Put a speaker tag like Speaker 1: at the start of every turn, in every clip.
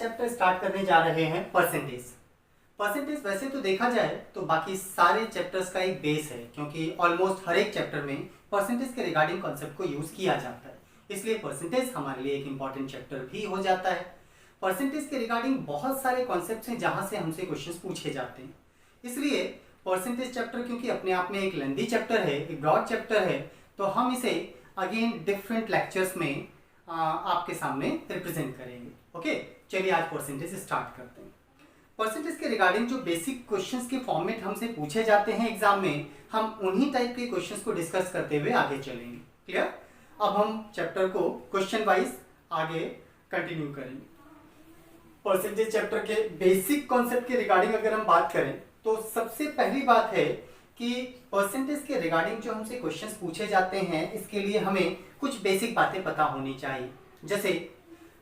Speaker 1: Chapter start करने जा रहे हैं परसेंटेज। परसेंटेज वैसे तो देखा जाए तो बाकी सारे चैप्टर्स का एक बेस है, क्योंकि ऑलमोस्ट हर एक चैप्टर में परसेंटेज के रिगार्डिंग कॉन्सेप्ट को यूज किया जाता है, इसलिए परसेंटेज हमारे लिए एक इंपॉर्टेंट चैप्टर भी हो जाता है। परसेंटेज के रिगार्डिंग बहुत सारे कॉन्सेप्ट्स हैं जहां से हमसे क्वेश्चंस पूछे जाते हैं, इसलिए परसेंटेज चैप्टर क्योंकि अपने आप में एक लेंथी चैप्टर है, एक ब्रॉड चैप्टर है, तो हम इसे अगेन डिफरेंट लेक्चर्स में आपके सामने रिप्रेजेंट करेंगे। ओके, चलिए आज परसेंटेज स्टार्ट करते हैं। परसेंटेज के रिगार्डिंग जो बेसिक क्वेश्चंस के फॉर्मेट हमसे पूछे जाते हैं एग्जाम में, हम उन्हीं टाइप के क्वेश्चंस को डिस्कस करते हुए आगे चलेंगे। क्लियर? अब हम चैप्टर को क्वेश्चन वाइज आगे कंटिन्यू करेंगे। परसेंटेज चैप्टर के बेसिक कॉन्सेप्ट के रिगार्डिंग अगर हम बात करें तो सबसे पहली बात है कि परसेंटेज के रिगार्डिंग जो हमसे क्वेश्चंस पूछे जाते हैं, इसके लिए हमें कुछ बेसिक बातें पता होनी चाहिए। जैसे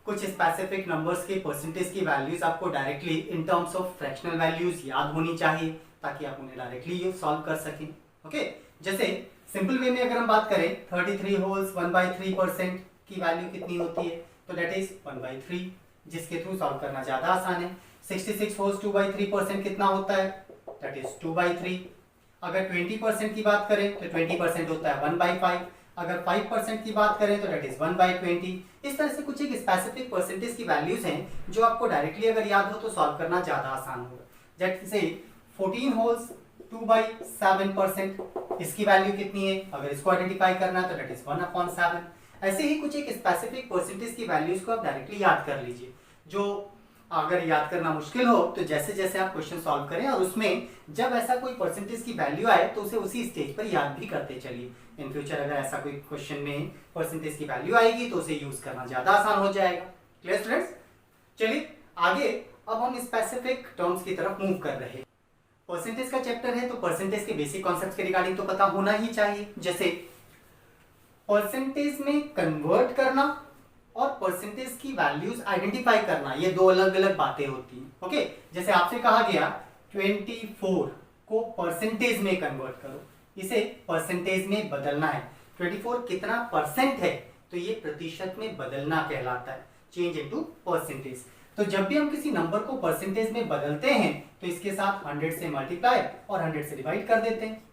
Speaker 1: कुछ स्पेसिफिक नंबर्स के परसेंटेज की वैल्यूज आपको directly in terms of fractional values याद होनी चाहिए, ताकि आप उन्हें डायरेक्टली सॉल्व कर सकें। ओके, जैसे सिंपल वे में अगर हम बात करें 33 होल्स 1/3% की वैल्यू कितनी होती है, तो दैट इज 1/3, जिसके थ्रू सॉल्व करना ज्यादा आसान है। 66 होल्स 2/3% कितना होता है, दैट इज 2/3। अगर 20% की बात करें तो 20% होता है 1/5। अगर 5% की बात करें तो दैट इज 1/20। इस तरह से कुछ एक स्पेसिफिक परसेंटेज की वैल्यूज हैं जो आपको डायरेक्टली अगर याद हो तो सॉल्व करना ज्यादा आसान होगा। जैसे 14 होल्स 2/7%, इसकी वैल्यू कितनी है, अगर इसको आइडेंटिफाई करना है तो दैट इज 1/7। ऐसे ही कुछ एक स्पेसिफिक परसेंटेज की वैल्यूज को आप डायरेक्टली याद कर लीजिए। जो अगर याद करना मुश्किल हो तो जैसे जैसे आप क्वेश्चन सॉल्व करें और उसमें जब ऐसा कोई परसेंटेज की वैल्यू आए तो उसे उसी स्टेज पर याद भी करते चलिए। इन फ्यूचर अगर ऐसा कोई क्वेश्चन में परसेंटेज की वैल्यू आएगी तो उसे यूज करना ज्यादा आसान हो जाएगा। Clear students? चलिए आगे अब हम स्पेसिफिक टर्म्स की तरफ मूव कर रहे हैं। परसेंटेज का चैप्टर है तो परसेंटेज के बेसिक कॉन्सेप्ट के रिगार्डिंग तो पता होना ही चाहिए। जैसे परसेंटेज में कन्वर्ट करना और परसेंटेज की वैल्यूज आइडेंटिफाई करना, ये दो अलग अलग बातें होती हैं। ओके, जैसे आपसे कहा गया 24 को परसेंटेज में कन्वर्ट करो, इसे परसेंटेज में बदलना है। 24 कितना परसेंट है, तो ये प्रतिशत में बदलना कहलाता है, चेंज इनटू परसेंटेज। तो जब भी हम किसी नंबर को परसेंटेज में बदलते हैं तो इसके साथ 100 से मल्टीप्लाई और 100 से डिवाइड कर देते हैं।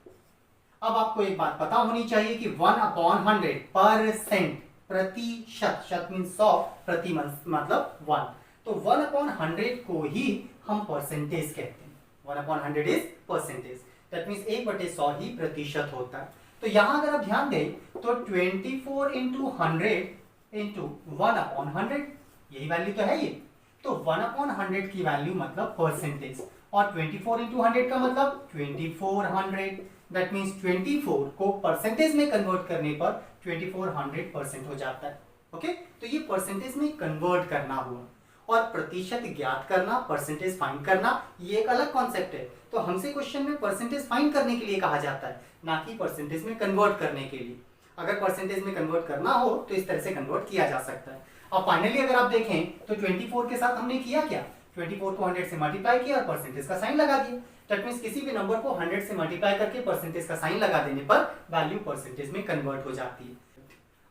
Speaker 1: अब आपको एक बात पता होनी चाहिए कि 1/100 परसेंट, प्रतिशत, शत मीन 100, प्रति मतलब 1, तो 1/100 को ही हम परसेंटेज कहते हैं। 1/100 इज परसेंटेज, दैट मीन्स 1/100 ही प्रतिशत होता है। तो यहां अगर आप ध्यान दें तो 24 इंटू 100 इंटू 1/100, यही वैल्यू तो है ये। तो 1/100 की वैल्यू मतलब परसेंटेज, और 24 इंटू 100 का मतलब 2400, दैट मीन्स 24 को परसेंटेज में कन्वर्ट करने पर 2400% हो जाता है। ओके, तो ये परसेंटेज में कन्वर्ट करना हुआ, और प्रतिशत ज्ञात करना, परसेंटेज फाइंड करना, ये एक अलग कॉन्सेप्ट है। तो हमसे क्वेश्चन में परसेंटेज फाइंड करने के लिए कहा जाता है, ना कि परसेंटेज में कन्वर्ट करने के लिए। अगर परसेंटेज में कन्वर्ट करना हो तो इस तरह से कन्वर्ट किया जा सकता है। अब फाइनली अगर आप देखें तो 24 के साथ हमने किया क्या, 24 को 100 से मल्टीप्लाई किया और परसेंटेज का साइन लगा दिया। दैट मींस किसी भी नंबर को 100 से मल्टीप्लाई करके परसेंटेज का साइन लगा देने पर वैल्यू परसेंटेज में कन्वर्ट हो जाती है।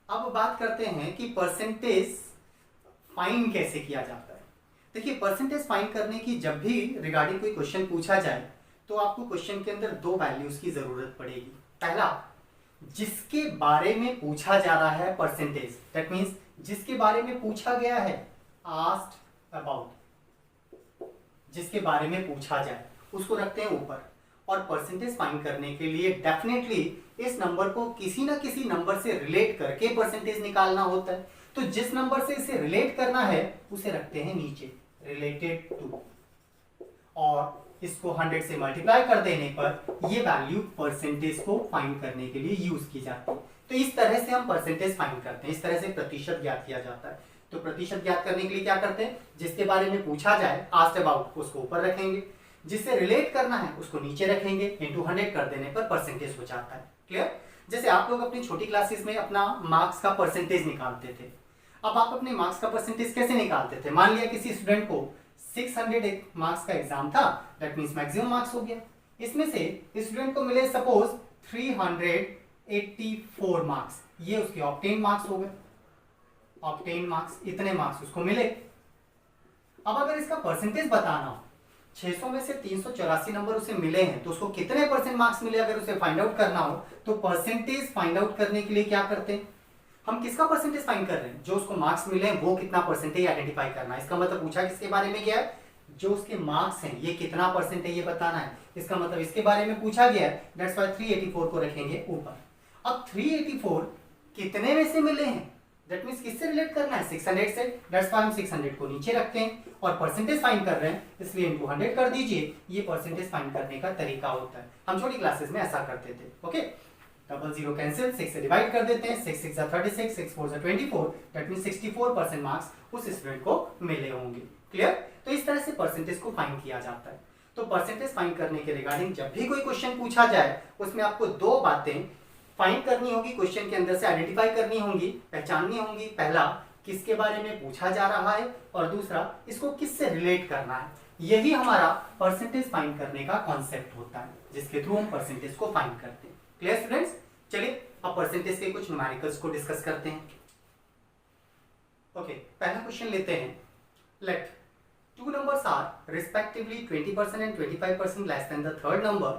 Speaker 1: अब बात करते हैं कि परसेंटेज फाइंड कैसे किया जाता है। देखिए, परसेंटेज फाइंड करने की जब भी रिगार्डिंग कोई क्वेश्चन पूछा जाए तो आपको क्वेश्चन के अंदर दो वैल्यूज की जरूरत पड़ेगी। पहला, जिसके बारे में पूछा जा रहा है परसेंटेज, दैट मींस जिसके बारे में पूछा गया है, आस्क्ड अबाउट, जिसके बारे में पूछा जाए उसको रखते हैं ऊपर। और परसेंटेज फाइंड करने के लिए डेफिनेटली इस नंबर को किसी ना किसी नंबर से रिलेट करके परसेंटेज निकालना होता है। तो जिस नंबर से इसे रिलेट करना है उसे रखते हैं नीचे, रिलेटेड टू, और इसको 100 से मल्टीप्लाई कर देने पर ये वैल्यू परसेंटेज को फाइंड करने के लिए यूज की जाती है। तो इस तरह से हम परसेंटेज फाइंड करते हैं, इस तरह से प्रतिशत ज्ञात किया जाता है। तो प्रतिशत ज्ञात करने के लिए क्या करते हैं, जिसके बारे में पूछा जाए, आस्क्ड अबाउट, उसको ऊपर रखेंगे, जिससे रिलेट करना है उसको नीचे रखेंगे, इंटू 100 कर देने पर परसेंटेज हो जाता है। क्लियर? जैसे आप लोग अपनी छोटी क्लासेस में अपना मार्क्स का परसेंटेज निकालते थे। अब आप अपने मार्क्स का परसेंटेज कैसे निकालते थे? मान लिया किसी स्टूडेंट को 600 मार्क्स का एग्जाम था, दैट मींस मैक्सिमम मार्क्स हो गया। इसमें से स्टूडेंट को मिले सपोज 384 मार्क्स, ये उसके ऑब्टेन मार्क्स हो गए। ऑब्टेन मार्क्स, इतने मार्क्स उसको मिले। अब अगर इसका परसेंटेज बताना हो, 600 में से 384 नंबर उसे मिले हैं तो उसको कितने परसेंट मार्क्स मिले अगर उसे फाइंड आउट करना हो, तो परसेंटेज फाइंड आउट करने के लिए क्या करते हैं, हम किसका परसेंटेज फाइंड कर रहे हैं, जो उसको मार्क्स मिले हैं वो कितना परसेंटेज आइडेंटिफाई करना है। इसका मतलब पूछा किसके बारे में गया है, जो उसके मार्क्स हैं ये कितना परसेंट है ये बताना है। इसका मतलब इसके बारे में पूछा गया है, दैट्स व्हाई 384 को रखेंगे ऊपर। अब 384 कितने में से मिले हैं, दैट मींस किससे रिलेट करना है, 600 से, दैट्स व्हाई हम 600 को नीचे रखते हैं और परसेंटेज फाइंड कर रहे हैं इसलिए इनटू 100 कर दीजिए। ये परसेंटेज फाइंड करने का तरीका होता है, हम छोटी क्लासेस में ऐसा करते थे। ओके, डबल जीरो कैंसिल, 6 से डिवाइड कर देते हैं, 6 6 36, 6 4 24, दैट मींस 64% मार्क्स उस स्टूडेंट को मिले होंगे। क्लियर? तो इस तरह से परसेंटेज को फाइंड किया जाता है। तो परसेंटेज फाइंड करने के रिगार्डिंग जब भी कोई क्वेश्चन पूछा जाए उसमें आपको दो बातें फाइंड करनी होगी, क्वेश्चन के अंदर से आइडेंटिफाई करनी होंगी, पहचाननी होंगी। पहला, किसके बारे में पूछा जा रहा है, और दूसरा, इसको किससे रिलेट करना है। यही हमारा परसेंटेज फाइंड करने का कॉन्सेप्ट होता है, जिसके थ्रू हम परसेंटेज को फाइंड करते हैं। Clear students? चलिए अब परसेंटेज के कुछ न्यूमेरिकल्स को डिस्कस करते हैं। ओके, पहला क्वेश्चन लेते हैं। Let two numbers are respectively 20% and 25% less than the third number.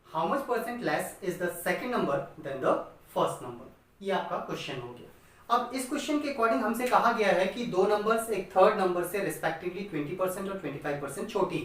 Speaker 1: How much percent less is the second number than the first number? ये आपका क्वेश्चन हो गया। अब इस क्वेश्चन के अकॉर्डिंग हमसे कहा गया है कि दो नंबर्स एक थर्ड नंबर से रिस्पेक्टिवली 20% और 25% छोटी।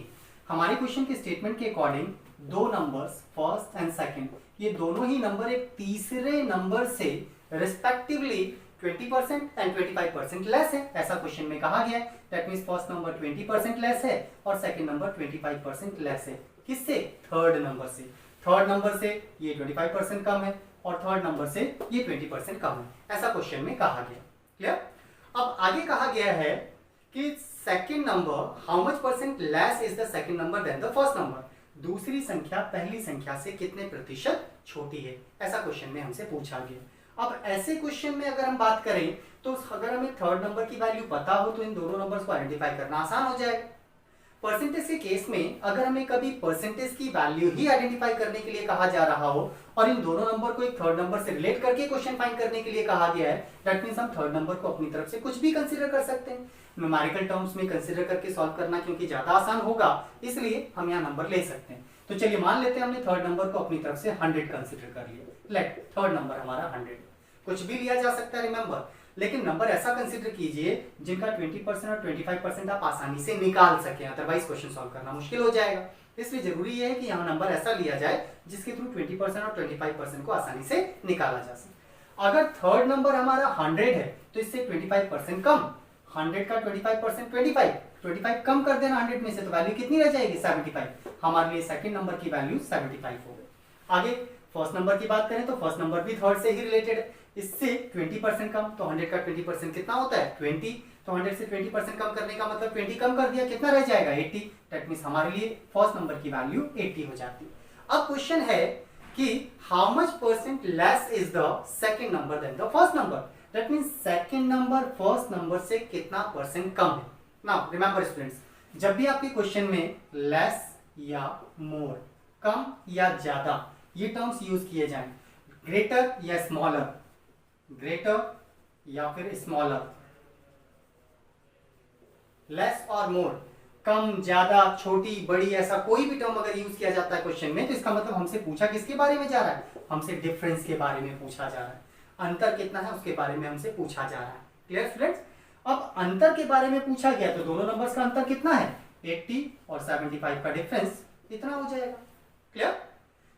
Speaker 1: हमारे क्वेश्चन के स्टेटमेंट के अकॉर्डिंग दो नंबर्स फर्स्ट एंड सेकंड, ये दोनों ही नंबर एक तीसरे नंबर से रिस्पेक्टिवली 20% एंड 25% लेस है, ऐसा क्वेश्चन में कहा गया है। That means first number 20% less है और सेकंड नंबर 25% लेस है। किससे? थर्ड नंबर से। थर्ड नंबर से ये 25% कम है और थर्ड नंबर से ये 20% कम है, ऐसा क्वेश्चन में कहा गया। क्लियर? अब आगे कहा गया है कि second number, how much percent less is the second number than the first number, दूसरी संख्या पहली संख्या से कितने प्रतिशत छोटी है, ऐसा क्वेश्चन में हमसे पूछा गया। अब ऐसे क्वेश्चन में अगर हम बात करें तो अगर हमें थर्ड नंबर की वैल्यू पता हो तो इन दोनों नंबर्स को आइडेंटिफाई करना आसान हो जाएगा। परसेंटेज के केस में अगर हमें कभी परसेंटेज की वैल्यू ही आइडेंटिफाई करने के लिए कहा जा रहा हो और इन दोनों नंबर को एक थर्ड नंबर से रिलेट करके क्वेश्चन फाइंड करने के लिए कहा गया है, दैट मींस हम थर्ड नंबर को अपनी तरफ से कुछ भी कंसीडर कर सकते हैं। न्यूमेरिकल टर्म्स में कंसीडर करके सॉल्व करना क्योंकि ज्यादा आसान होगा, इसलिए हम यहाँ नंबर ले सकते हैं। तो चलिए मान लेते हैं हमने थर्ड नंबर को अपनी तरफ से 100 कंसीडर कर लिया। लेट थर्ड नंबर हमारा 100, कुछ भी लिया जा सकता है रिमेंबर, लेकिन नंबर ऐसा कंसीडर कीजिए जिनका 20% और 25% आप आसानी से निकाल सकें, अदरवाइज क्वेश्चन सॉल्व करना मुश्किल हो जाएगा। इसलिए जरूरी है कि यहाँ नंबर ऐसा लिया जाए जिसके थ्रू 20% और 25% को आसानी से निकाला जा सके। अगर थर्ड नंबर हमारा 100 है तो इससे 25% कम, 100 का 25% 25 कम कर देना 100 में से, तो वैल्यू कितनी रह जाएगी? 75। हमारे लिए सेकंड नंबर की वैल्यू 75 हो गई। आगे फर्स्ट नंबर की बात करें तो फर्स्ट नंबर भी थर्ड से ही रिलेटेड है, इससे 20% कम, तो 100 का 20% कितना होता है? 20। तो 100 से 20% कम करने का मतलब 20 कम कर दिया, कितना रह जाएगा? 80। दैट मींस हमारे लिए फर्स्ट नंबर की वैल्यू 80 हो जाती है। अब क्वेश्चन है कि how much percent less is the second number than the first number, that means second number first number से कितना परसेंट कम है। नाउ रिमेंबर स्टूडेंट्स, जब भी आपके क्वेश्चन में लेस या मोर, कम या ज्यादा, ये टर्म्स यूज किए जाएं, ग्रेटर या स्मॉलर, ग्रेटर या फिर स्मॉलर, लेस और मोर, कम ज्यादा छोटी बड़ी, ऐसा कोई भी टर्म अगर यूज किया जाता है क्वेश्चन में तो इसका मतलब हमसे पूछा किसके बारे में जा रहा है? हमसे डिफरेंस के बारे में पूछा जा रहा है, अंतर कितना है उसके बारे में हमसे पूछा जा रहा है। Clear students? अब अंतर के बारे में पूछा गया तो दोनों नंबर्स का अंतर कितना है? 80 और 75 का डिफरेंस इतना हो जाएगा। क्लियर?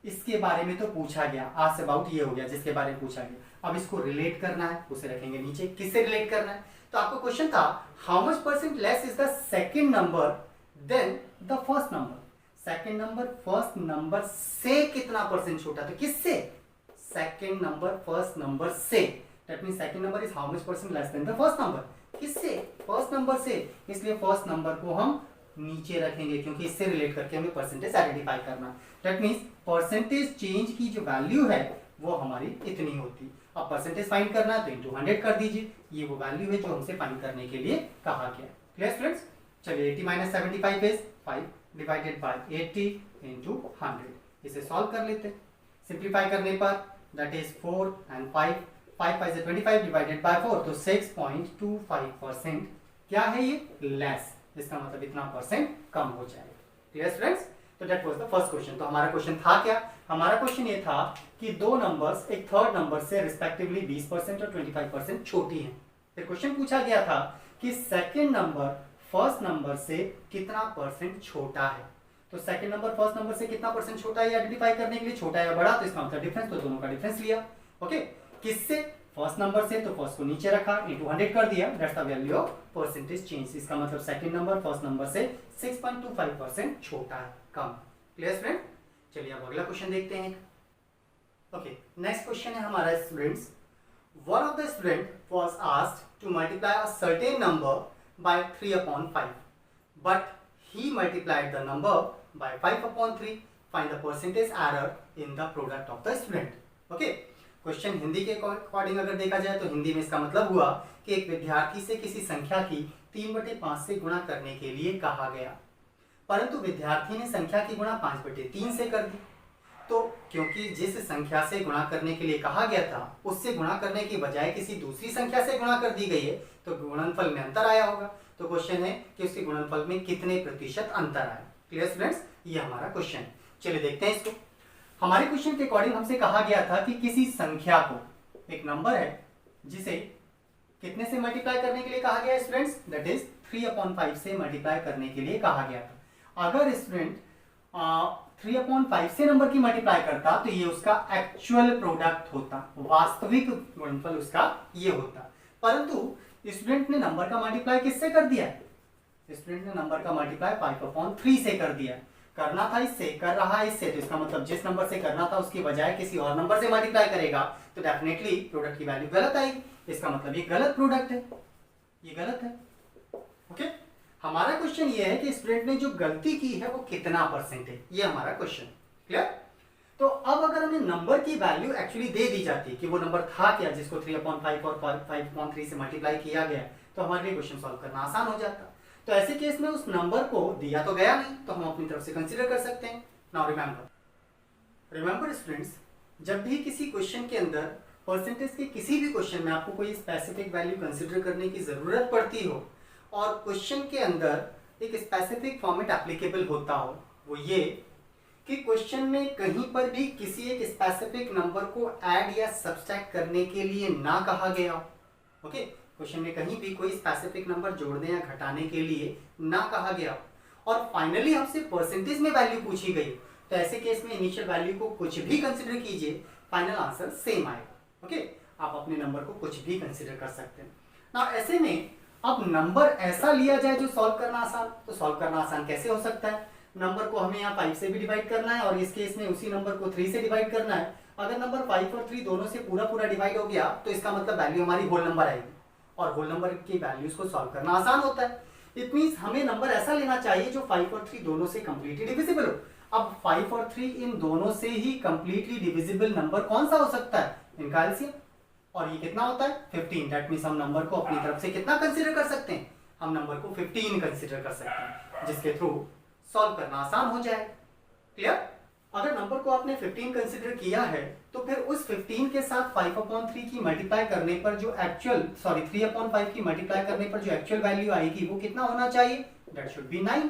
Speaker 1: इसके बारे में तो पूछा गया, आस्क अबाउट ये हो गया जिसके बारे में पूछा गया। अब इसको रिलेट करना है, उसे रखेंगे नीचे। किससे रिलेट करना है? तो आपको क्वेश्चन था how much percent less is the second number than the first number, second number first number से कितना परसेंट छोटा, तो किससे? सेकंड नंबर फर्स्ट नंबर से, that means second number is how much percent less than the first number, किससे? First number से। इसलिए first number को हम नीचे रखेंगे क्योंकि इससे रिलेट करके हमें परसेंटेज आइडेंटिफाई करना है। दैट मींस परसेंटेज चेंज की जो वैल्यू है वो हमारी इतनी होती। अब परसेंटेज फाइंड करना है तो इनटू 100 कर दीजिए, ये वो वैल्यू है जो हमसे फाइंड करने के लिए कहा गया। Clear students? चलिए 80 minus 75 is 5 divided by 80 into 100, इसे सॉल्व कर लेते हैं। सिंप्लीफाई करने पर that is 4 and 5, 5 5 25 divided by 4, तो 6.25% क्या है ये? लेस। इसका मतलब इतना परसेंट कम हो जाएगा। Clear students? तो that was the first question. तो हमारा क्वेश्चन था क्या? हमारा क्वेश्चन ये था कि दो नंबर्स एक थर्ड नंबर से रिस्पेक्टिवली 20% और 25% छोटी हैं। फिर क्वेश्चन पूछा गया था कि सेकंड नंबर फर्स्ट नंबर से कितना परसेंट छोटा है। तो सेकंड नंबर फर्स्ट नंबर से कितना परसेंट छोटा है आइडेंटिफाई करने के लिए, छोटा या बड़ा, तो इसका मतलब डिफरेंस, तो दोनों का डिफरेंस लिया। ओके, किससे? फर्स्ट नंबर से, तो फर्स्ट को नीचे रखा, इनटू 100 कर दिया, that's the value of percentage change. इसका मतलब सेकंड नंबर फर्स्ट नंबर से 6.25% छोटा है, कम। Clear friend? चलिए अब अगला क्वेश्चन देखते हैं। ओके, नेक्स्ट क्वेश्चन है हमारा students, one of the student was asked to multiply a certain number by 3/5 but he multiplied the number by 5/3. Find the percentage error in the product of the student. Okay, question Hindi के according अगर देखा जाए तो हिंदी में इसका मतलब हुआ कि एक विद्यार्थी से किसी संख्या की 3/5 से गुणा करने के लिए कहा गया, परंतु विद्यार्थी ने संख्या की गुणा 5/3 से कर दी। तो क्योंकि जिस संख्या से गुणा करने के लिए कहा गया था उससे गुणा करने की बजाय किसी दूसरी संख्या से गुणा कर दी गई है, तो गुणनफल में अंतर आया होगा। तो क्वेश्चन है कि उसके गुणनफल में कितने प्रतिशत अंतर आया। Clear students? ये हमारा क्वेश्चन। चलिए देखते हैं इसको। हमारे क्वेश्चन के अकॉर्डिंग हमसे कहा गया था कि किसी संख्या को, एक नंबर है जिसे कितने से मल्टीप्लाई करने के लिए कहा गया है स्टूडेंट्स, दैट इज 3/5 से मल्टीप्लाई करने के लिए कहा गया था। अगर स्टूडेंट 3/5 से नंबर की मल्टीप्लाई करता तो ये उसका एक्चुअल प्रोडक्ट होता, वास्तविक गुणनफल उसका ये होता। परंतु स्टूडेंट ने नंबर का मल्टीप्लाई किससे कर दिया? स्टूडेंट ने नंबर का मल्टीप्लाई 5/3 से कर दिया। करना था इससे, कर रहा है इससे, तो इसका मतलब जिस नंबर से करना था उसकी बजाय किसी और नंबर से मल्टीप्लाई करेगा तो डेफिनेटली प्रोडक्ट की वैल्यू गलत आएगी। इसका मतलब ये गलत प्रोडक्ट है, ये गलत है। ओके, हमारा क्वेश्चन ये है कि स्टूडेंट ने जो गलती की है वो कितना परसेंट है, ये हमारा क्वेश्चन। क्लियर? तो अब अगर हमें नंबर की वैल्यू एक्चुअली दे दी जाती कि वो नंबर था क्या जिसको 3/5 और 5/3 से मल्टीप्लाई किया गया, तो हमारे लिए क्वेश्चन सॉल्व करना आसान हो जाता। तो ऐसे केस में उस नंबर को दिया तो गया नहीं, तो हम अपनी तरफ से कंसीडर कर सकते हैं। नाउ रिमेंबर स्टूडेंट्स, जब भी किसी क्वेश्चन के अंदर परसेंटेज के किसी भी क्वेश्चन में आपको कोई स्पेसिफिक वैल्यू कंसीडर करने की जरूरत पड़ती हो और क्वेश्चन के अंदर एक स्पेसिफिक फॉर्मेट एप्लीकेबल होता हो, वो ये कि क्वेश्चन में कहीं पर भी किसी एक स्पेसिफिक नंबर को ऐड या सब्सट्रैक्ट करने के लिए ना कहा गया हो। ओके, क्वेश्चन में कहीं भी कोई स्पेसिफिक नंबर जोड़ने या घटाने के लिए ना कहा गया और फाइनली हमसे परसेंटेज में वैल्यू पूछी गई, तो ऐसे केस में इनिशियल वैल्यू को कुछ भी कंसिडर कीजिए, फाइनल आंसर सेम आएगा। ओके, आप अपने नंबर को कुछ भी कंसिडर कर सकते हैं ना। ऐसे में अब नंबर ऐसा लिया जाए जो सॉल्व करना आसान, तो सॉल्व करना आसान कैसे हो सकता है? नंबर को हमें यहाँ 5 से भी डिवाइड करना है और इस केस में उसी नंबर को 3 से डिवाइड करना है। अगर नंबर 5 और 3 दोनों से पूरा डिवाइड हो गया तो इसका मतलब वैल्यू हमारी होल नंबर आएगी और होल नंबर की वैल्यूज को सॉल्व करना आसान होता है। इट मींस हमें नंबर ऐसा लेना चाहिए जो 5 और 3 दोनों से कंप्लीटली डिविजिबल हो। अब 5 और 3 इन दोनों से ही कंप्लीटली डिविजिबल नंबर कौन सा हो सकता है? इनका एलसीएम, और ये कितना होता है? 15। दैट मींस हम नंबर को अपनी तरफ से कितना कंसीडर कर सकते हैं? हम नंबर को 15 कंसीडर कर सकते हैं, जिसके थ्रू सॉल्व करना आसान हो जाए। क्लियर? अगर नंबर को आपने 15 कंसीडर किया है तो फिर उस 15 के साथ 5/3 की मल्टीप्लाई करने पर जो एक्चुअल 3/5 की मल्टीप्लाई करने पर जो एक्चुअल वैल्यू आएगी वो कितना होना चाहिए? That should be 9।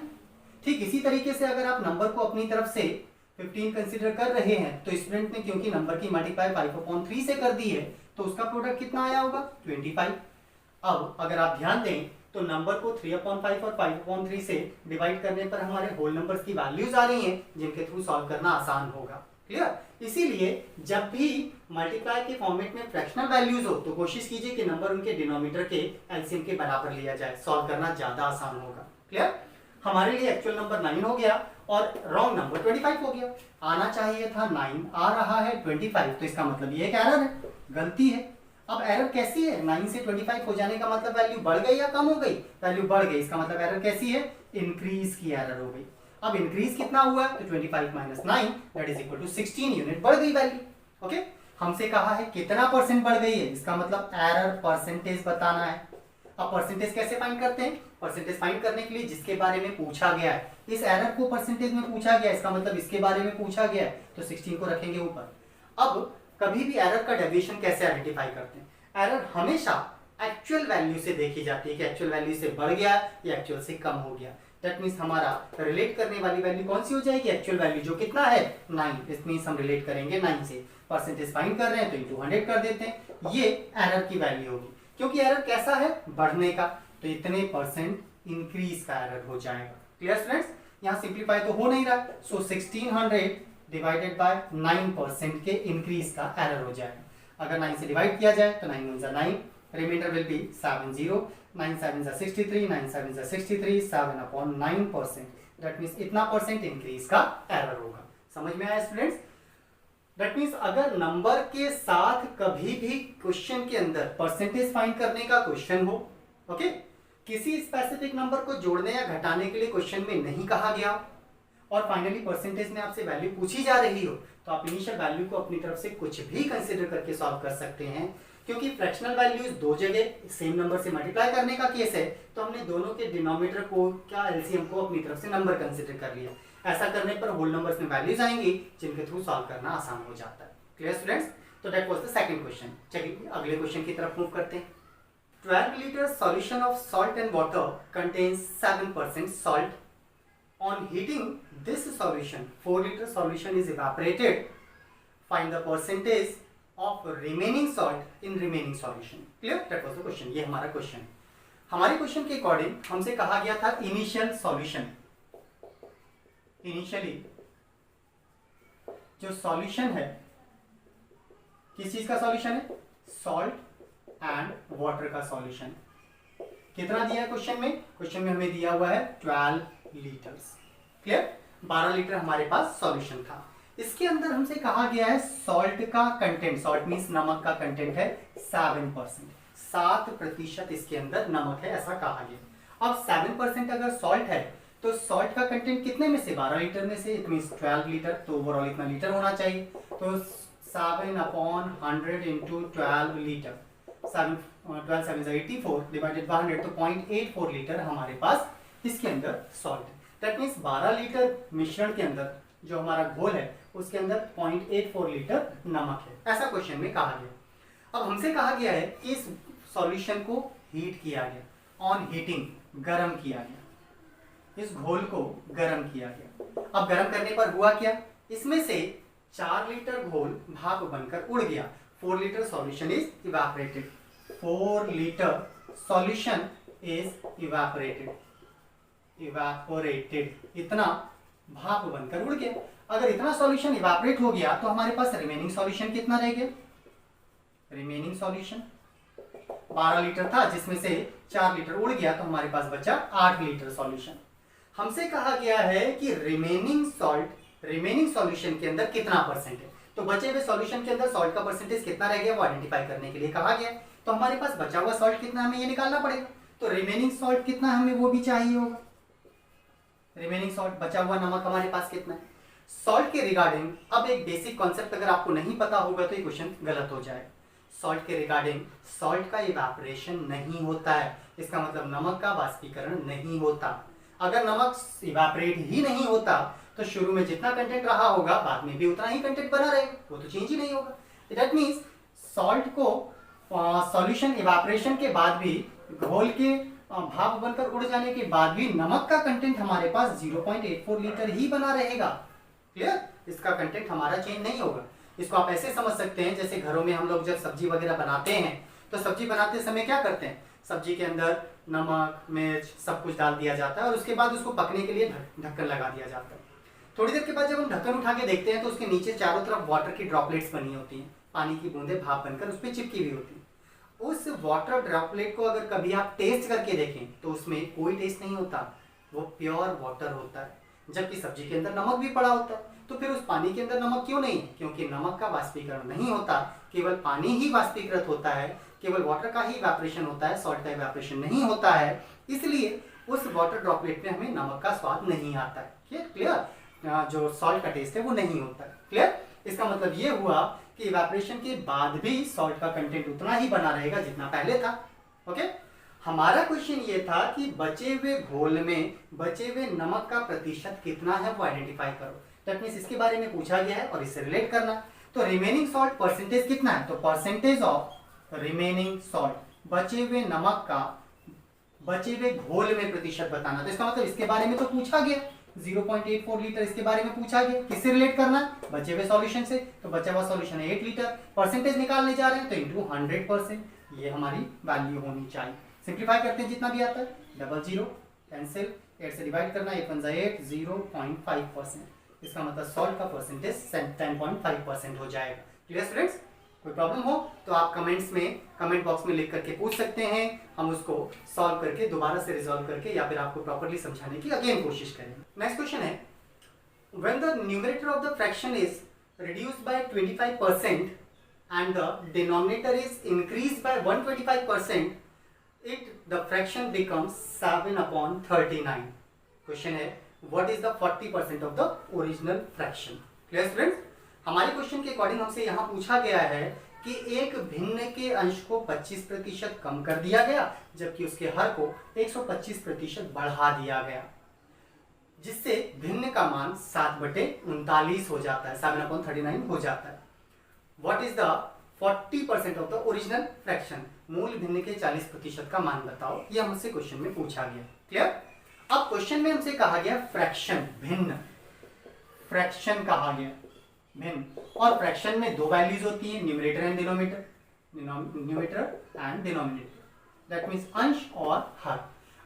Speaker 1: ठीक इसी तरीके से अगर आप नंबर को अपनी तरफ से 15 कंसीडर कर रहे हैं तो स्टूडेंट ने क्योंकि नंबर की मल्टीप्लाई 5/3 से कर दी है तो उसका प्रोडक्ट कितना आया होगा? 25। अब अगर आप ध्यान दें तो नंबर को 3/5 और 5/3 से डिवाइड करने पर हमारे होल नंबर्स की वैल्यूज आ रही हैं जिनके थ्रू सॉल्व करना आसान होगा। क्लियर? इसीलिए जब भी मल्टीप्लाई के फॉर्मेट में फ्रैक्शनल वैल्यूज हो तो कोशिश कीजिए कि नंबर उनके डिनोमिनेटर के एलसीएम के बराबर लिया जाए, सॉल्व करना ज्यादा आसान होगा। क्लियर? हमारे लिए एक्चुअल नंबर 9 हो गया और रॉन्ग नंबर 25 हो गया। आना चाहिए था 9, आ रहा है 25, तो इसका मतलब ये एक एरर है, गलती है। अब एरर कैसी है? 9 से 25 हो जाने का मतलब वैल्यू बढ़ गई या कम हो गई? वैल्यू बढ़ गई। इसका मतलब एरर कैसी है? इंक्रीज की एरर हो गई। अब इंक्रीज कितना हुआ? तो 25 - 9 that is equal to 16 unit बढ़ गई वैल्यू। ओके, हमसे कहा है कितना परसेंट बढ़ गई है, इसका मतलब एरर परसेंटेज बताना है। अब परसेंटेज कैसे फाइंड करते हैं? परसेंटेज फाइंड करने के लिए जिसके बारे में पूछा गया है, इस एरर को परसेंटेज में पूछा गया है, इसका मतलब इसके बारे में पूछा गया है, तो 16 को रखेंगे ऊपर। अब कभी भी एरर का डेविएशन कैसे आइडेंटिफाई करते हैं? एरर हमेशा एक्चुअल वैल्यू से देखी जाती है कि एक्चुअल वैल्यू से बढ़ गया या एक्चुअल से कम हो गया। दैट मीन्स हमारा रिलेट करने वाली वैल्यू कौन सी हो जाएगी, एक्चुअल वैल्यू जो कितना है 9, इस मीन्स हम रिलेट करेंगे 9 से। परसेंटेज फाइंड कर रहे हैं तो इंटू 100 कर देते हैं, ये एरर की वैल्यू होगी। क्योंकि एरर कैसा है, बढ़ने का, तो इतने परसेंट इंक्रीज का एरर हो जाएगा। क्लियर स्टूडेंट्स, यहाँ सिंप्लीफाई तो हो नहीं रहा, सो 1600 डिवाइडेड बाय 9% के इंक्रीज का एरर हो जाएगा। अगर 9 से डिवाइड किया जाए तो 9 × 9, reminder will be 70, 9 7 63, 9 7 63, 7/9%। That means इतना परसेंट इंक्रीज का एरर होगा। समझ में आया स्टूडेंट्स? दैट मीन्स अगर नंबर के साथ कभी भी क्वेश्चन के अंदर परसेंटेज फाइंड करने का क्वेश्चन हो, ओके, किसी स्पेसिफिक नंबर को जोड़ने या घटाने के लिए क्वेश्चन में नहीं कहा गया, और फाइनली परसेंटेज में आपसे वैल्यू पूछी जा रही हो, तो आप इनिशियल वैल्यू को अपनी तरफ से कुछ भी कंसीडर करके सॉल्व कर सकते हैं। क्योंकि फ्रैक्शनल वैल्यूज दो जगह सेम नंबर से मल्टीप्लाई करने का केस है, तो हमने दोनों के डिनोमिनेटर को क्या एलसीएम को अपनी तरफ से नंबर कंसीडर कर लिया। ऐसा करने पर होल नंबर्स में वैल्यूज आएंगी जिनके थ्रू सॉल्व करना आसान हो जाता है। Clear students? तो that was the second question. चलिए अगले क्वेश्चन की तरफ मूव करते हैं। 12 liter solution of salt and water contains 7% salt. On heating this solution, 4 liter solution is evaporated. Find the percentage of remaining salt in remaining solution. Clear? That was the question. ये हमारा question. हमारे question के according हमसे कहा गया था initial solution. Initially जो solution है, किस चीज का सॉल्यूशन है, सॉल्ट एंड वाटर का सॉल्यूशन। कितना दिया है क्वेश्चन में? क्वेश्चन में हमें दिया हुआ है 12 लीटर्स। क्लियर? 12 लीटर हमारे पास सॉल्यूशन था। इसके अंदर हमसे कहा गया है सॉल्ट का कंटेंट, सॉल्ट मींस नमक का कंटेंट है 7%, 7% इसके अंदर नमक है, ऐसा कहा गया। अब 7% अगर सॉल्ट है तो सॉल्ट का कंटेंट कितने में से, 12 लीटर में से, इट मींस 12 लीटर, तो ओवरऑल इतना लीटर होना चाहिए। तो 7/100 इंटू 12 लीटर, 12 7 84 डिवाइडेड बाय 100, तो 0.84 लीटर हमारे पास इसके अंदर सॉल्ट है। दैट मीन्स 12 लीटर मिश्रण के अंदर जो हमारा घोल है उसके अंदर 0.84 लीटर नमक है, ऐसा क्वेश्चन में कहा गया। अब हमसे कहा गया है कि इस सॉल्यूशन को हीट किया गया, ऑन हीटिंग, गर्म किया गया, इस घोल को गर्म किया गया। अब गर्म करने पर हुआ क्या, इसमें से 4 लीटर घोल भाप बनकर उड़ गया। 4 litre solution is evaporated, 4 litre solution is evaporated, इतना भाप बनकर उड़ गया। अगर इतना सॉल्यूशन इवेपोरेट हो गया तो हमारे पास रिमेनिंग सॉल्यूशन कितना रह गया, रिमेनिंग सॉल्यूशन 12 लीटर था जिसमें से 4 लीटर उड़ गया, तो हमारे पास बचा 8 लीटर सॉल्यूशन। हमसे कहा गया है कि रिमेनिंग सॉल्यूशन के अंदर कितना परसेंट है, तो बचे हुए सॉल्यूशन के अंदर सॉल्ट का परसेंटेज कितना रह गया वो आइडेंटिफाई करने के लिए कहा गया। तो हमारे पास बचा हुआ सॉल्ट कितना हमें ये निकालना पड़ेगा, तो रिमेनिंग सॉल्ट कितना हमें वो भी चाहिए होगा। रिमेनिंग सॉल्ट, बचा हुआ नमक हमारे पास कितना है। सॉल्ट के रिगार्डिंग अब एक बेसिक कॉन्सेप्ट अगर आपको नहीं पता होगा तो ये क्वेश्चन गलत हो जाएगा। सॉल्ट के रिगार्डिंग सॉल्ट का इवेपोरेशन नहीं होता है, इसका मतलब नमक का वाष्पीकरण नहीं होता। अगर नमक इवेपोरेट ही नहीं होता तो शुरू में जितना कंटेंट रहा होगा बाद में भी उतना ही कंटेंट बना रहेगा, वो तो चेंज ही नहीं होगा। दैट मीन्स सॉल्ट को सॉल्यूशन इवेपोरेशन के बाद भी, घोल के भाप बनकर उड़ जाने के बाद भी नमक का कंटेंट हमारे पास 0.84 लीटर ही बना रहेगा। क्लियर? इसका कंटेंट हमारा चेंज नहीं होगा। इसको आप ऐसे समझ सकते हैं जैसे घरों में हम लोग जब सब्जी वगैरह बनाते हैं तो सब्जी बनाते समय क्या करते हैं, सब्जी के अंदर नमक, मिर्च सब कुछ डाल दिया जाता है और उसके बाद उसको पकने के लिए ढक्कन लगा दिया जाता है। थोड़ी देर के बाद जब हम ढक्कन उठा के देखते हैं तो उसके नीचे चारों तरफ वाटर की ड्रॉपलेट्स बनी होती हैं, पानी की बूंदें भाप बनकर उस पर चिपकी हुई होती है। उस वाटर ड्रॉपलेट को अगर कभी आप टेस्ट करके देखें तो उसमें कोई टेस्ट नहीं होता, वो प्योर वाटर होता है, जबकि सब्जी के अंदर नमक भी पड़ा होता है। तो फिर उस पानी के अंदर नमक क्यों नहीं है, क्योंकि नमक का वाष्पीकरण नहीं होता, केवल पानी ही वाष्पीकृत होता है, केवल वाटर का ही इवेपोरेशन होता है, सॉल्ट का इवेपोरेशन नहीं होता है। इसलिए उस वाटर ड्रॉपलेट में हमें नमक का स्वाद नहीं आता है। क्लियर? जो सॉल्ट का टेस्ट है वो नहीं होता है। क्लियर? इसका मतलब ये हुआ कि इवेपोरेशन के बाद भी सॉल्ट का कंटेंट उतना ही बना रहेगा जितना पहले था। ओके, हमारा क्वेश्चन ये था कि बचे हुए घोल में बचे हुए नमक का प्रतिशत कितना है वो आइडेंटिफाई करो। दैट मींस इसके बारे में पूछा गया है और इससे रिलेट करना। तो रिमेनिंग सॉल्ट परसेंटेज कितना है, तो परसेंटेज ऑफ रिमेनिंग सॉल्ट बचे हुए नमक का बचे हुए घोल में प्रतिशत बताना। तो इसका मतलब इसके बारे में तो पूछा गया, 0.84 लीटर इसके बारे में पूछा गया, किससे रिलेट करना है, बचे हुए सॉल्यूशन से। तो बचा हुआ सॉल्यूशन है 8 लीटर, परसेंटेज निकालने जा रहे हैं तो इंटू 100%, ये हमारी वैल्यू होनी चाहिए। सिंप्लीफाई करते हैं जितना भी आता है, 00 कैंसिल, 8 से डिवाइड करना, 8 1 8, 0.5%। इसका मतलब सॉल्ट का परसेंटेज 10.5% हो जाएगा। Clear students? कोई प्रॉब्लम हो तो आप कमेंट बॉक्स में लिख करके पूछ सकते हैं, हम उसको सॉल्व करके दोबारा से रिजॉल्व करके या फिर आपको प्रॉपर्ली समझाने की अगेन कोशिश करेंगे। नेक्स्ट क्वेश्चन है, when the numerator of the fraction is reduced by 25% and the denominator is increased by 125%, the fraction becomes 7/39. Question है, what is the 40% of the original fraction? Clear students? हमारे question के according हमसे यहाँ पूछा गया है कि एक भिन्न के अंश को 25% कम कर दिया गया, जबकि उसके हर को 125% बढ़ा दिया गया, जिससे भिन्न का मान 7/39 हो जाता है, 7/39 हो जाता है। What is the 40% of the original fraction? मूल भिन्न के 40% का मान बताओ, ये हमसे क्वेश्चन में पूछा गया। क्लियर? अब क्वेश्चन में हमसे कहा गया फ्रैक्शन, भिन्न, फ्रैक्शन कहा गया भिन्न, और फ्रैक्शन में दो वैल्यूज होती है, numerator and denominator, numerator and denominator, that means अंश और हर।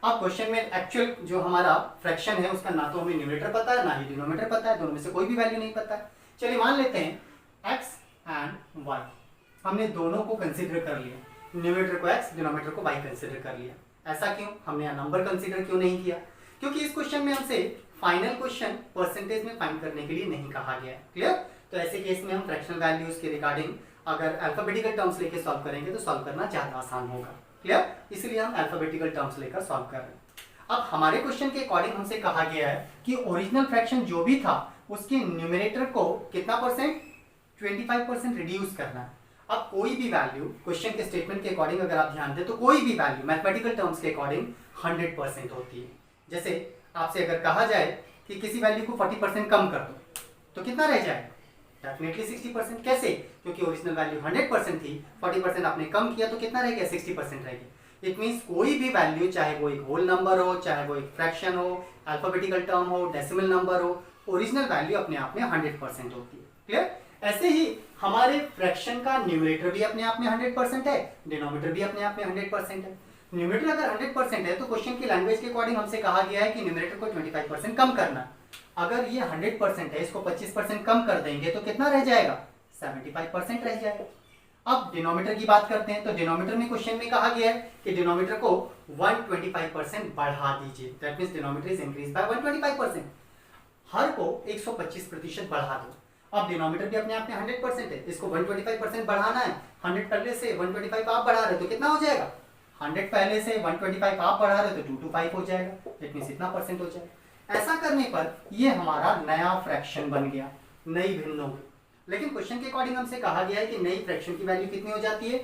Speaker 1: अब क्वेश्चन में एक्चुअल जो हमारा फ्रैक्शन है उसका ना तो हमें न्यूमरेटर पता है ना ही डिनोमिनेटर पता है, दोनों में से कोई भी वैल्यू नहीं पता है। चलिए मान लेते हैं x एंड y, हमने दोनों को कंसीडर कर लिया, न्यूमरेटर को x, डिनोमिनेटर को y कंसीडर कर लिया। ऐसा क्यों? हमने यहाँ नंबर कंसीडर क्यों नहीं किया? क्योंकि इस क्वेश्चन में हमसे फाइनल क्वेश्चन परसेंटेज में फाइंड करने के लिए नहीं कहा गया है। क्लियर? तो ऐसे केस में हम फ्रैक्शनल वैल्यूज के रिगार्डिंग अगर अल्फाबेटिकल टर्म्स लेके सॉल्व करेंगे तो सॉल्व करना ज्यादा आसान होगा। क्लियर? इसलिए हम अल्फाबेटिकल टर्म्स लेकर सॉल्व कर रहे हैं। अब हमारे क्वेश्चन के अकॉर्डिंग हमसे कहा गया है कि ओरिजिनल फ्रैक्शन जो भी था उसके न्यूमरेटर को कितना परसेंट, 25% रिड्यूस करना है। अब कोई भी वैल्यू क्वेश्चन के स्टेटमेंट के अकॉर्डिंग अगर आप ध्यान दें तो कोई भी वैल्यू मैथमेटिकल टर्म्स के अकॉर्डिंग 100% होती है। जैसे आपसे अगर कहा जाए कि किसी वैल्यू को 40% कम कर दो तो कितना रह जाएगा? डेफिनेटली 60%। कैसे? क्योंकि ओरिजिनल वैल्यू 100% थी, 40% आपने कम किया तो कितना रह गया? 60% रह गया। इट मींस कोई भी वैल्यू, चाहे वो एक होल नंबर हो, चाहे वो एक फ्रैक्शन हो, अल्फाबेटिकल टर्म हो, डेसिमल नंबर हो, ओरिजिनल वैल्यू अपने आप में 100% होती है। क्लियर? ऐसे ही हमारे फ्रैक्शन का न्यूमरेटर भी अपने आप में 100% है, डिनोमिनेटर भी अपने आप में 100% है। न्यूमरेटर अगर 100% है तो क्वेश्चन की लैंग्वेज के अकॉर्डिंग हमसे कहा गया है कि न्यूमरेटर को 25% कम करना। अगर ये 100% है, इसको 25% कम कर देंगे तो कितना रह जाएगा? 75% रह जाएगा। अब डिनोमिनेटर की बात करते हैं तो डिनोमिनेटर में क्वेश्चन में कहा गया है कि डिनोमिनेटर को 125% बढ़ा दीजिए, that means denominator is increase by 125%। हर को 125% बढ़ा दो। अब डिनोमिनेटर भी अपने आप में 100% है, इसको 125% बढ़ाना है, 100 पहले से 125 आप बढ़ा रहे हो तो कितना हो जाएगा? 100 पहले से 125 आप बढ़ा रहे हो तो 225 हो जाएगा, दैट मींस इतना परसेंट हो जाएगा। ऐसा करने पर ये हमारा नया फ्रैक्शन बन गया, नई भिन्न हो गई। लेकिन क्वेश्चन के अकॉर्डिंग हमसे कहा गया है कि नई फ्रैक्शन की वैल्यू कितनी हो जाती है?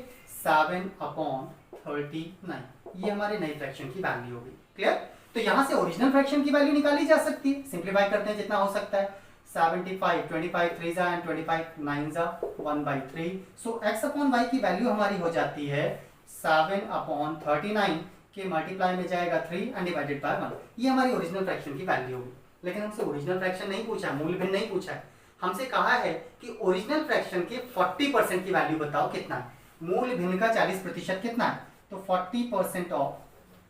Speaker 1: 7/39। ये हमारे नई फ्रैक्शन की वैल्यू हो गई। क्लियर? तो यहाँ से ओरिजिनल फ्रैक्शन की वैल्यू निकाली जा सकती है। सिंप्लीफाई करते हैं जितना हो सकता है, 75, 25 3 एंड 25 9 1/3। सो x/y की वैल्यू हमारी हो जाती है 7/39 के मल्टीप्लाई में जाएगा 3 एंड डिवाइडेड बाय 1। ये हमारी ओरिजिनल फ्रैक्शन की वैल्यू होगी। लेकिन हमसे ओरिजिनल फ्रैक्शन नहीं पूछा, मूल भिन्न नहीं पूछा है। हमसे कहा है कि ओरिजिनल फ्रैक्शन के 40% की वैल्यू बताओ कितना है। मूल भिन्न का 40% कितना है? तो 40% ऑफ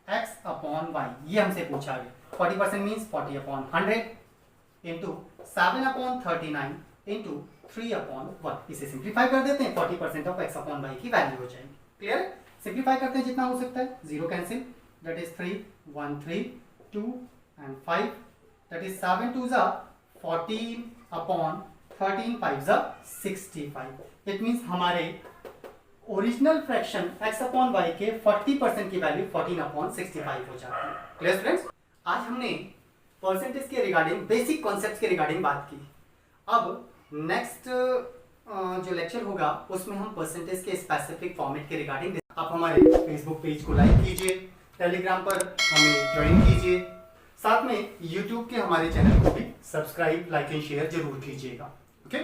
Speaker 1: x/y, ये हमसे पूछा है। 40% मींस 40/100 इंटू 7/39 इंटू 3/1। इसे सिंप्लीफाई कर देते हैं, 40% ऑफ x/y की वैल्यू हो जाएगी। क्लियर? सिंप्लीफाई करते हैं जितना हो सकता है, 0 cancel, that is 3 1 3 2 and 5, that is 7 2 14/13 5 65। It means हमारे ओरिजिनल फ्रैक्शन x/y के 40% की वैल्यू 14/65 हो जाती है। Clear students? आज हमने परसेंटेज के रिगार्डिंग, बेसिक कॉन्सेप्ट्स के रिगार्डिंग बात की। अब नेक्स्ट जो लेक्चर होगा उसमें हम परसेंटेज के स्पेसिफिक फॉर्मेट के रिगार्डिंग, आप हमारे फेसबुक पेज को लाइक कीजिए, टेलीग्राम पर हमें ज्वाइन कीजिए, साथ में यूट्यूब के हमारे चैनल को भी सब्सक्राइब, लाइक एंड शेयर जरूर कीजिएगा। ओके?